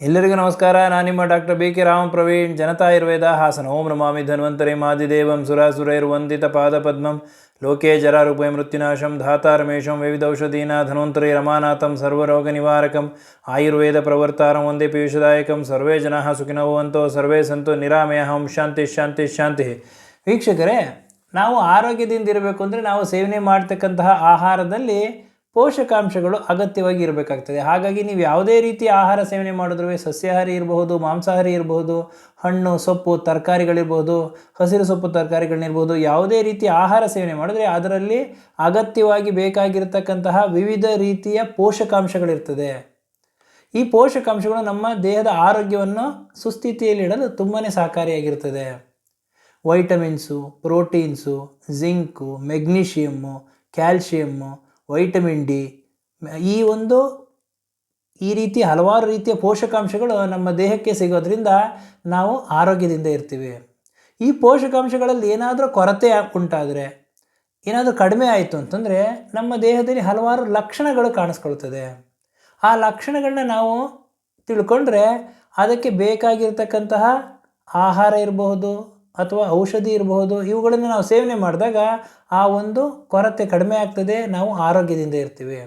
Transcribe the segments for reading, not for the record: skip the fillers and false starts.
ಎಲ್ಲರಿಗೂ ನಮಸ್ಕಾರ. ನಾನು ನಿಮ್ಮ doctor B K Rama Praveen, Janata Ayurveda, Hassan. ಓಂ ನಮಾಮಿ ಧನ್ವಂತರಿ ಮಾದಿದೇವಂ ಸುರಾಸುರೈರ್ವಂದಿತ ಪಾದಪದ್ಮಂ ಲೋಕೆ ಜರಾರೂಪೇ ಮೃತ್ಯುನಾಶಂ ಧಾತಾರಮೇಶಂ ವಿವಿಧೌಷಧೀನ ಧನ್ವಂತರಿ ರಮಾನಾಥಂ ಸರ್ವರೋಗ ನಿವಾರಕಂ ಆಯುರ್ವೇದ ಪ್ರವರ್ತಾರಂ ವಂದೇ ಪೀಯೂಷದಾಯಕಂ. ಸರ್ವೇ ಜನಾಃ ಸುಖಿನೋ ಭವಂತು, ಸರ್ವೇ ಸಂತು ನಿರಾಮಯಃ. ಓಂ ಶಾಂತಿ ಶಾಂತಿ ಶಾಂತಿ. ವೀಕ್ಷಕರೇ, ನಾವು ಆರೋಗ್ಯದಿಂದ ಇರಬೇಕು ಅಂದರೆ ನಾವು ಸೇವನೆ ಮಾಡ್ತಕ್ಕಂತಹ ಆಹಾರದಲ್ಲಿ ಪೋಷಕಾಂಶಗಳು ಅಗತ್ಯವಾಗಿ ಇರಬೇಕಾಗ್ತದೆ. ಹಾಗಾಗಿ ನೀವು ಯಾವುದೇ ರೀತಿಯ ಆಹಾರ ಸೇವನೆ ಮಾಡಿದ್ರೂ, ಸಸ್ಯಾಹಾರಿ ಇರಬಹುದು, ಮಾಂಸಾಹಾರಿ ಇರಬಹುದು, ಹಣ್ಣು ಸೊಪ್ಪು ತರಕಾರಿಗಳಿರ್ಬೋದು, ಹಸಿರು ಸೊಪ್ಪು ತರಕಾರಿಗಳನ್ನಿರ್ಬೋದು, ಯಾವುದೇ ರೀತಿಯ ಆಹಾರ ಸೇವನೆ ಮಾಡಿದ್ರೆ ಅದರಲ್ಲಿ ಅಗತ್ಯವಾಗಿ ಬೇಕಾಗಿರ್ತಕ್ಕಂತಹ ವಿವಿಧ ರೀತಿಯ ಪೋಷಕಾಂಶಗಳಿರ್ತದೆ. ಈ ಪೋಷಕಾಂಶಗಳು ನಮ್ಮ ದೇಹದ ಆರೋಗ್ಯವನ್ನು ಸುಸ್ಥಿತಿಯಲ್ಲಿಡಲು ತುಂಬಾ ಸಹಕಾರಿಯಾಗಿರ್ತದೆ. Vitamins, proteins, zinc, magnesium, calcium, vitamin D, ಈ ರೀತಿ ಹಲವಾರು ರೀತಿಯ ಪೋಷಕಾಂಶಗಳು ನಮ್ಮ ದೇಹಕ್ಕೆ ಸಿಗೋದ್ರಿಂದ ನಾವು ಆರೋಗ್ಯದಿಂದ ಇರ್ತೀವಿ. ಈ ಪೋಷಕಾಂಶಗಳಲ್ಲಿ ಏನಾದರೂ ಕೊರತೆ ಉಂಟಾದರೆ, ಏನಾದರೂ ಕಡಿಮೆ ಆಯಿತು ಅಂತಂದರೆ ನಮ್ಮ ದೇಹದಲ್ಲಿ ಹಲವಾರು ಲಕ್ಷಣಗಳು ಕಾಣಿಸ್ಕೊಳ್ತದೆ. ಆ ಲಕ್ಷಣಗಳನ್ನ ನಾವು ತಿಳ್ಕೊಂಡ್ರೆ ಅದಕ್ಕೆ ಬೇಕಾಗಿರ್ತಕ್ಕಂತಹ ಆಹಾರ ಇರಬಹುದು ಅಥವಾ ಔಷಧಿ ಇರಬಹುದು, ಇವುಗಳನ್ನು ನಾವು ಸೇವನೆ ಮಾಡಿದಾಗ ಆ ಒಂದು ಕೊರತೆ ಕಡಿಮೆ ಆಗ್ತದೆ, ನಾವು ಆರೋಗ್ಯದಿಂದ ಇರ್ತೀವಿ.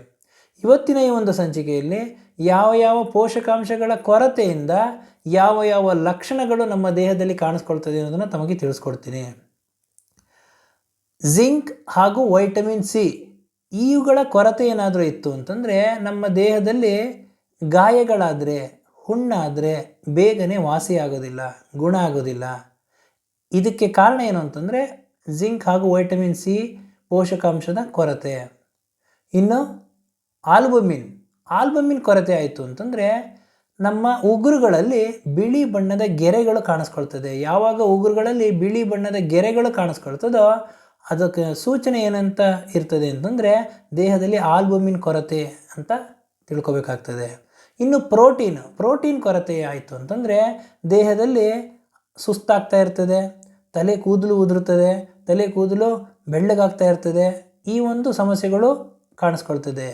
ಇವತ್ತಿನ ಈ ಒಂದು ಸಂಚಿಕೆಯಲ್ಲಿ ಯಾವ ಯಾವ ಪೋಷಕಾಂಶಗಳ ಕೊರತೆಯಿಂದ ಯಾವ ಯಾವ ಲಕ್ಷಣಗಳು ನಮ್ಮ ದೇಹದಲ್ಲಿ ಕಾಣಿಸ್ಕೊಳ್ತದೆ ಅನ್ನೋದನ್ನು ತಮಗೆ ತಿಳಿಸ್ಕೊಡ್ತೀನಿ. ಜಿಂಕ್ ಹಾಗೂ ವೈಟಮಿನ್ ಸಿ ಇವುಗಳ ಕೊರತೆ ಏನಾದರೂ ಇತ್ತು ಅಂತಂದರೆ ನಮ್ಮ ದೇಹದಲ್ಲಿ ಗಾಯಗಳಾದರೆ, ಹುಣ್ಣಾದರೆ ಬೇಗನೆ ವಾಸಿಯಾಗೋದಿಲ್ಲ, ಗುಣ ಆಗೋದಿಲ್ಲ. ಇದಕ್ಕೆ ಕಾರಣ ಏನು ಅಂತಂದರೆ ಜಿಂಕ್ ಹಾಗೂ ವೈಟಮಿನ್ ಸಿ ಪೋಷಕಾಂಶದ ಕೊರತೆ. ಇನ್ನು ಆಲ್ಬುಮಿನ್ ಕೊರತೆ ಆಯಿತು ಅಂತಂದರೆ ನಮ್ಮ ಉಗುರುಗಳಲ್ಲಿ ಬಿಳಿ ಬಣ್ಣದ ಗೆರೆಗಳು ಕಾಣಿಸ್ಕೊಳ್ತದೆ. ಯಾವಾಗ ಉಗುರುಗಳಲ್ಲಿ ಬಿಳಿ ಬಣ್ಣದ ಗೆರೆಗಳು ಕಾಣಿಸ್ಕೊಳ್ತದೋ ಅದಕ್ಕೆ ಸೂಚನೆ ಏನಂತ ಇರ್ತದೆ ಅಂತಂದರೆ ದೇಹದಲ್ಲಿ ಆಲ್ಬುಮಿನ್ ಕೊರತೆ ಅಂತ ತಿಳ್ಕೊಬೇಕಾಗ್ತದೆ. ಇನ್ನು ಪ್ರೋಟೀನ್ ಕೊರತೆ ಆಯಿತು ಅಂತಂದರೆ ದೇಹದಲ್ಲಿ ಸುಸ್ತಾಗ್ತಾ ಇರ್ತದೆ, ತಲೆ ಕೂದಲು ಉದುರುತ್ತದೆ, ತಲೆ ಕೂದಲು ಬೆಳ್ಳಗಾಗ್ತಾ ಇರ್ತದೆ, ಈ ಒಂದು ಸಮಸ್ಯೆಗಳು ಕಾಣಿಸ್ಕೊಳ್ತದೆ.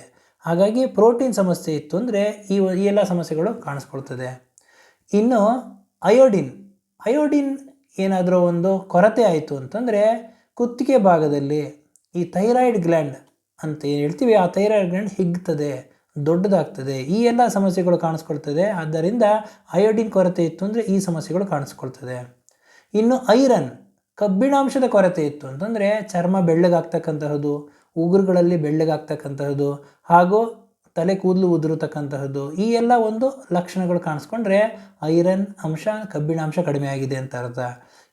ಹಾಗಾಗಿ ಪ್ರೋಟೀನ್ ಸಮಸ್ಯೆ ಇತ್ತು ಅಂದರೆ ಈ ಎಲ್ಲ ಸಮಸ್ಯೆಗಳು ಕಾಣಿಸ್ಕೊಳ್ತದೆ. ಇನ್ನು ಅಯೋಡಿನ್ ಏನಾದರೂ ಒಂದು ಕೊರತೆ ಆಯಿತು ಅಂತಂದರೆ ಕುತ್ತಿಗೆ ಭಾಗದಲ್ಲಿ ಈ ಥೈರಾಯ್ಡ್ ಗ್ಲ್ಯಾಂಡ್ ಅಂತ ಏನು ಹೇಳ್ತೀವಿ, ಆ ಥೈರಾಯ್ಡ್ ಗ್ಲ್ಯಾಂಡ್ ಹಿಗ್ತದೆ, ದೊಡ್ಡದಾಗ್ತದೆ, ಈ ಎಲ್ಲ ಸಮಸ್ಯೆಗಳು ಕಾಣಿಸ್ಕೊಳ್ತದೆ. ಆದ್ದರಿಂದ ಅಯೋಡಿನ್ ಕೊರತೆ ಇತ್ತು ಅಂದರೆ ಈ ಸಮಸ್ಯೆಗಳು ಕಾಣಿಸ್ಕೊಳ್ತದೆ. ಇನ್ನು ಕಬ್ಬಿಣಾಂಶದ ಕೊರತೆ ಇತ್ತು ಅಂತಂದರೆ ಚರ್ಮ ಬೆಳ್ಳಗಾಗ್ತಕ್ಕಂತಹದ್ದು, ಉಗುರುಗಳಲ್ಲಿ ಬೆಳ್ಳಗಾಗ್ತಕ್ಕಂತಹದ್ದು ಹಾಗೂ ತಲೆ ಕೂದಲು ಉದುರತಕ್ಕಂತಹದ್ದು, ಈ ಎಲ್ಲ ಒಂದು ಲಕ್ಷಣಗಳು ಕಾಣಿಸ್ಕೊಂಡ್ರೆ ಐರನ್ ಅಂಶ, ಕಬ್ಬಿಣಾಂಶ ಕಡಿಮೆ ಆಗಿದೆ ಅಂತ ಅರ್ಥ.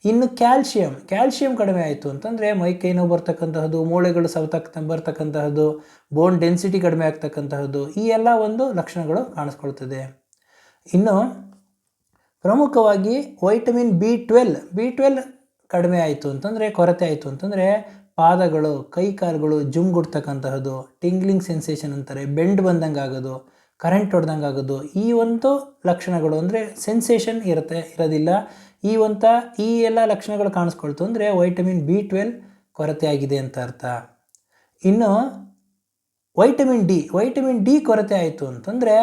ಇನ್ನು ಕ್ಯಾಲ್ಶಿಯಂ ಕಡಿಮೆ ಆಯಿತು ಅಂತಂದರೆ ಮೈಕೈ ನೋವು ಬರ್ತಕ್ಕಂತಹದ್ದು, ಮೂಳೆಗಳು ಬರ್ತಕ್ಕಂತಹದ್ದು, ಬೋನ್ ಡೆನ್ಸಿಟಿ ಕಡಿಮೆ ಆಗ್ತಕ್ಕಂತಹದ್ದು, ಈ ಎಲ್ಲ ಒಂದು ಲಕ್ಷಣಗಳು ಕಾಣಿಸ್ಕೊಳ್ತದೆ. ಇನ್ನು ಪ್ರಮುಖವಾಗಿ ವೈಟಮಿನ್ ಬಿ12 ಕಡಿಮೆ ಆಯಿತು ಅಂತಂದರೆ, ಕೊರತೆ ಆಯಿತು ಅಂತಂದರೆ ಪಾದಗಳು, ಕೈ ಕಾಲುಗಳು ಜುಮ್ಗುಡ್ತಕ್ಕಂತಹದ್ದು, ಟಿಂಗ್ಲಿಂಗ್ ಸೆನ್ಸೇಷನ್ ಅಂತಾರೆ, ಬೆಂಡ್ ಬಂದಂಗೆ ಆಗೋದು, ಕರೆಂಟ್ ಹೊಡೆದಂಗೆ ಆಗೋದು, ಈ ಒಂದು ಲಕ್ಷಣಗಳು ಅಂದರೆ ಸೆನ್ಸೇಷನ್ ಇರೋದಿಲ್ಲ, ಈ ಎಲ್ಲ ಲಕ್ಷಣಗಳು ಕಾಣಿಸ್ಕೊಳ್ತು ಅಂದರೆ ವೈಟಮಿನ್ ಬಿ12 ಕೊರತೆ ಆಗಿದೆ ಅಂತ ಅರ್ಥ. ಇನ್ನು ವೈಟಮಿನ್ ಡಿ ಕೊರತೆ ಆಯಿತು ಅಂತಂದರೆ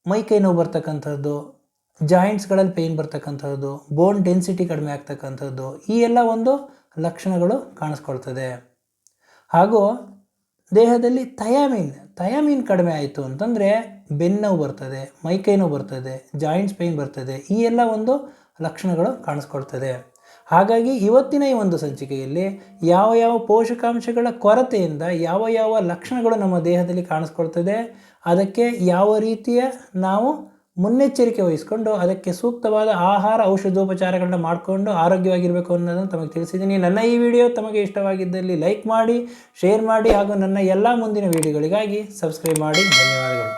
ಮೈಕೈ ನೋವು ಬರ್ತಕ್ಕಂಥದ್ದು, ಜಾಯಿಂಟ್ಸ್ಗಳಲ್ಲಿ ಪೇಯ್ನ್ ಬರ್ತಕ್ಕಂಥದ್ದು, ಬೋನ್ ಡೆನ್ಸಿಟಿ ಕಡಿಮೆ ಆಗ್ತಕ್ಕಂಥದ್ದು, ಈ ಎಲ್ಲ ಒಂದು ಲಕ್ಷಣಗಳು ಕಾಣಿಸ್ಕೊಳ್ತದೆ. ಹಾಗೂ ದೇಹದಲ್ಲಿ ಥಯಾಮಿನ್ ಕಡಿಮೆ ಆಯಿತು ಅಂತಂದರೆ ಬೆನ್ನೋವು ಬರ್ತದೆ, ಮೈಕೈ ನೋವು ಬರ್ತದೆ, ಜಾಯಿಂಟ್ಸ್ ಪೇಯ್ನ್ ಬರ್ತದೆ, ಈ ಎಲ್ಲ ಒಂದು ಲಕ್ಷಣಗಳು ಕಾಣಿಸ್ಕೊಳ್ತದೆ. ಹಾಗಾಗಿ ಇವತ್ತಿನ ಈ ಒಂದು ಸಂಚಿಕೆಯಲ್ಲಿ ಯಾವ ಯಾವ ಪೋಷಕಾಂಶಗಳ ಕೊರತೆಯಿಂದ ಯಾವ ಯಾವ ಲಕ್ಷಣಗಳು ನಮ್ಮ ದೇಹದಲ್ಲಿ ಕಾಣಿಸ್ಕೊಳ್ತದೆ, ಅದಕ್ಕೆ ಯಾವ ರೀತಿಯ ನಾವು ಮುನ್ನೆಚ್ಚರಿಕೆ ವಹಿಸ್ಕೊಂಡು ಅದಕ್ಕೆ ಸೂಕ್ತವಾದ ಆಹಾರ ಔಷಧೋಪಚಾರಗಳನ್ನ ಮಾಡಿಕೊಂಡು ಆರೋಗ್ಯವಾಗಿರಬೇಕು ಅನ್ನೋದನ್ನು ತಮಗೆ ತಿಳಿಸಿದ್ದೀನಿ. ನನ್ನ ಈ ವಿಡಿಯೋ ತಮಗೆ ಇಷ್ಟವಾಗಿದ್ದಲ್ಲಿ ಲೈಕ್ ಮಾಡಿ, ಶೇರ್ ಮಾಡಿ ಹಾಗೂ ನನ್ನ ಎಲ್ಲ ಮುಂದಿನ ವಿಡಿಯೋಗಳಿಗಾಗಿ ಸಬ್ಸ್ಕ್ರೈಬ್ ಮಾಡಿ. ಧನ್ಯವಾದಗಳು.